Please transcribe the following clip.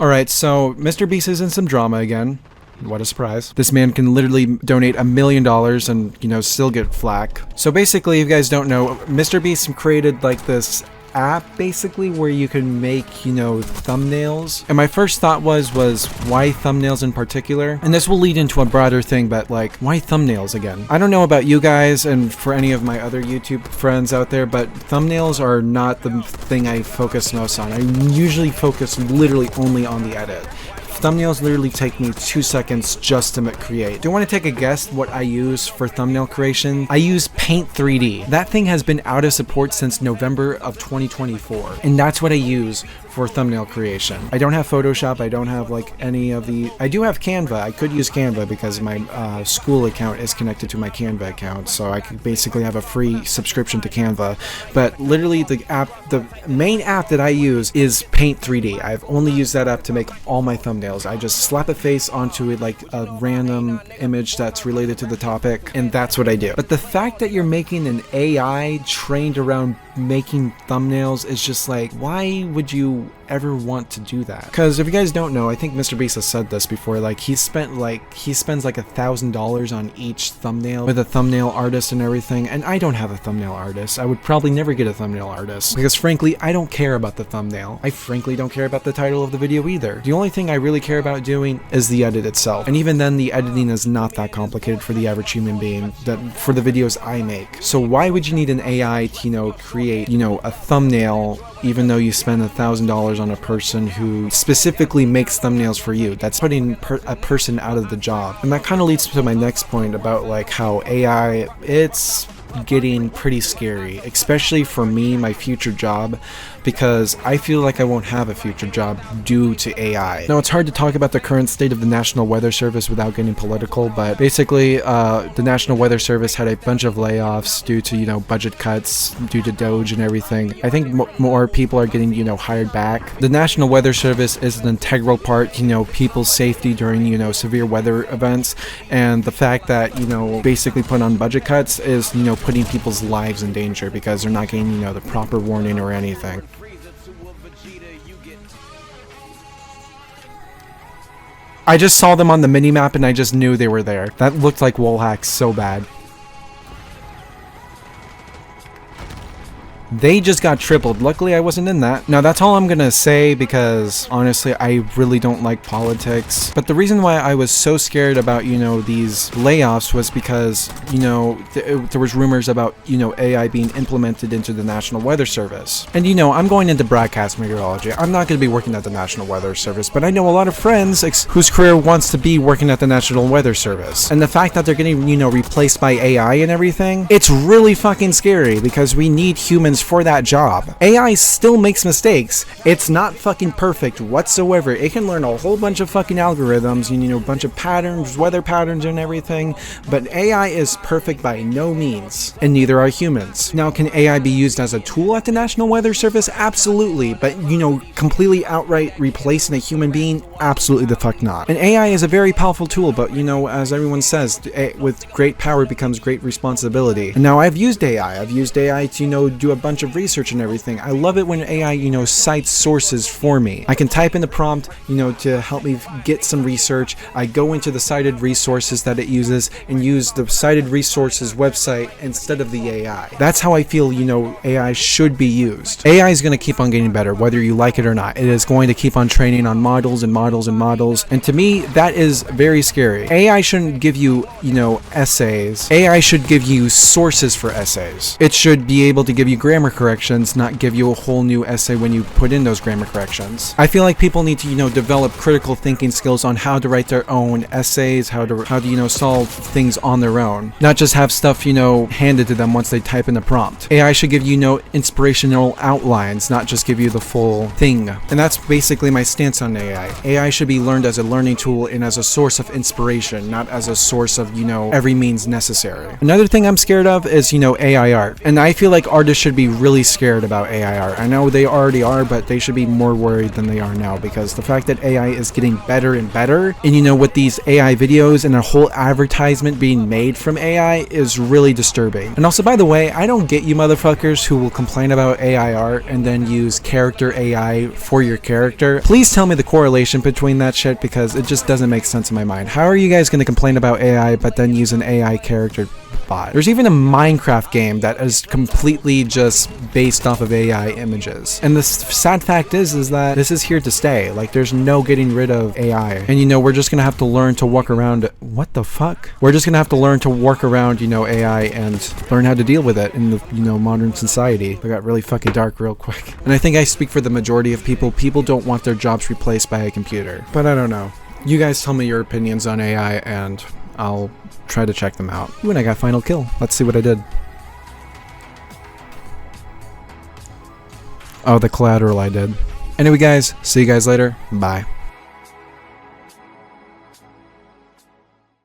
Alright, so Mr. Beast is in some drama again. What a surprise. This man can literally donate $1 million and, you know, still get flack. So basically, if you guys don't know, Mr. Beast created like this app basically where you can make, you know, thumbnails. And my first thought was why thumbnails in particular? And this will lead into a broader thing, but like, why thumbnails again? I don't know about you guys and for any of my other YouTube friends out there, but thumbnails are not the thing I focus most on. I usually focus literally only on the edit. Thumbnails literally take me 2 seconds just to create. Do you want to take a guess what I use for thumbnail creation? I use Paint 3D. That thing has been out of support since November of 2024. And that's what I use for thumbnail creation. I don't have Photoshop. I don't have like any of the... I do have Canva. I could use Canva because my school account is connected to my Canva account. So I could basically have a free subscription to Canva. But literally the main app that I use is Paint 3D. I've only used that app to make all my thumbnails. I just slap a face onto it like a random image that's related to the topic, and that's what I do. But the fact that you're making an AI trained around making thumbnails is just like, why would you ever want to do that? Because if you guys don't know, I think Mr. Beast has said this before, like he spends like $1,000 on each thumbnail with a thumbnail artist and everything, and I don't have a thumbnail artist. I would probably never get a thumbnail artist because frankly I don't care about the thumbnail. I frankly don't care about the title of the video either. The only thing I really care about doing is the edit itself, and even then the editing is not that complicated for the average human being that for the videos I make. So why would you need an AI to, you know, create, you know, a thumbnail even though you spend $1,000 on a person who specifically makes thumbnails for you? That's putting a person out of the job. And that kind of leads to my next point about like how AI, it's getting pretty scary, especially for me, my future job, because I feel like I won't have a future job due to AI. Now, it's hard to talk about the current state of the National Weather Service without getting political, but basically the National Weather Service had a bunch of layoffs due to, you know, budget cuts due to Doge and everything. I think more people are getting, you know, hired back. The National Weather Service is an integral part, you know, people's safety during, you know, severe weather events, and the fact that, you know, basically put on budget cuts is, you know, putting people's lives in danger because they're not getting, you know, the proper warning or anything. I just saw them on the mini-map and I just knew they were there. That looked like wall hacks so bad. They just got tripled. Luckily, I wasn't in that. Now, that's all I'm gonna say because, honestly, I really don't like politics. But the reason why I was so scared about, you know, these layoffs was because, you know, there was rumors about, you know, AI being implemented into the National Weather Service. And, you know, I'm going into broadcast meteorology. I'm not gonna be working at the National Weather Service, but I know a lot of friends whose career wants to be working at the National Weather Service. And the fact that they're getting, you know, replaced by AI and everything, it's really fucking scary because we need humans for that job. AI still makes mistakes. It's not fucking perfect whatsoever. It can learn a whole bunch of fucking algorithms, you know, a bunch of patterns, weather patterns and everything, but AI is perfect by no means, and neither are humans. Now, can AI be used as a tool at the National Weather Service? Absolutely, but, you know, completely outright replacing a human being? Absolutely the fuck not. And AI is a very powerful tool, but, you know, as everyone says, with great power becomes great responsibility. And now I've used AI. I've used AI to, you know, do a bunch of research and everything. I love it when AI, you know, cites sources for me. I can type in the prompt, you know, to help me get some research. I go into the cited resources that it uses and use the cited resources website instead of the AI. That's how I feel, you know, AI should be used. AI is going to keep on getting better, whether you like it or not. It is going to keep on training on models and models and models. And to me, that is very scary. AI shouldn't give you, you know, essays. AI should give you sources for essays. It should be able to give you grammar corrections, not give you a whole new essay when you put in those grammar corrections. I feel like people need to, you know, develop critical thinking skills on how to write their own essays, how to you know, solve things on their own, not just have stuff, you know, handed to them once they type in the prompt. AI should give you, you know, inspirational outlines, not just give you the full thing. And that's basically my stance on AI. AI should be learned as a learning tool and as a source of inspiration, not as a source of, you know, every means necessary. Another thing I'm scared of is, you know, AI art. And I feel like artists should be really scared about AI art. I know they already are, but they should be more worried than they are now, because the fact that AI is getting better and better, and you know, with these AI videos and a whole advertisement being made from AI is really disturbing. And also, by the way, I don't get you motherfuckers who will complain about AI art and then use character AI for your character. Please tell me the correlation between that shit, because it just doesn't make sense in my mind. How are you guys going to complain about AI but then use an AI character bot? There's even a Minecraft game that is completely just based off of AI images. And the sad fact is that this is here to stay. Like, there's no getting rid of AI. And you know, we're just gonna have to learn to walk around. What the fuck? We're just gonna have to learn to work around, you know, AI and learn how to deal with it in the, you know, modern society. I got really fucking dark real quick. And I think I speak for the majority of people. People don't want their jobs replaced by a computer. But I don't know. You guys tell me your opinions on AI and I'll try to check them out. Ooh, and I got final kill. Let's see what I did. Oh, the collateral I did. Anyway guys, see you guys later. Bye.